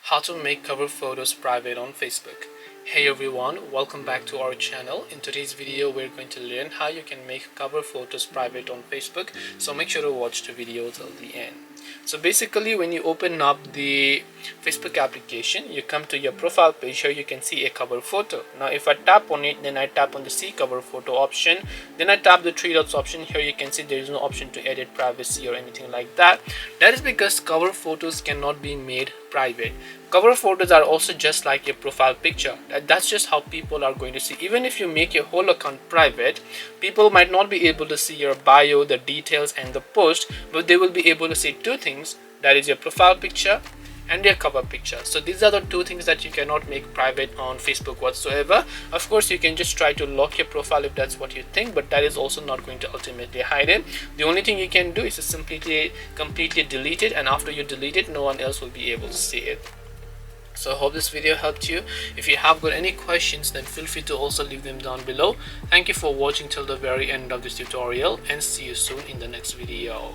How to make cover photos private on Facebook. Hey everyone, welcome back to our channel. In today's video we're going to learn how you can make cover photos private on Facebook, so make sure to watch the video till the end. So basically, when you open up the Facebook application, you come to your profile page. Here you can see a cover photo. Now if I tap on it, then I tap on the see cover photo option, then I tap the three dots option. Here you can see there is no option to edit privacy or anything like that. That is because cover photos cannot be made private. Cover photos are also just like your profile picture. That's just how people are going to see. Even if you make your whole account private, people might not be able to see your bio, the details and the post, but they will be able to see two things, that is your profile picture and your cover picture. So these are the two things that you cannot make private on Facebook whatsoever. Of course, you can just try to lock your profile if that's what you think, but that is also not going to ultimately hide it. The only thing you can do is to simply completely delete it, and after you delete it, no one else will be able to see it. So I hope this video helped you. If you have got any questions, then feel free to also leave them down below. Thank you for watching till the very end of this tutorial, and see you soon in the next video.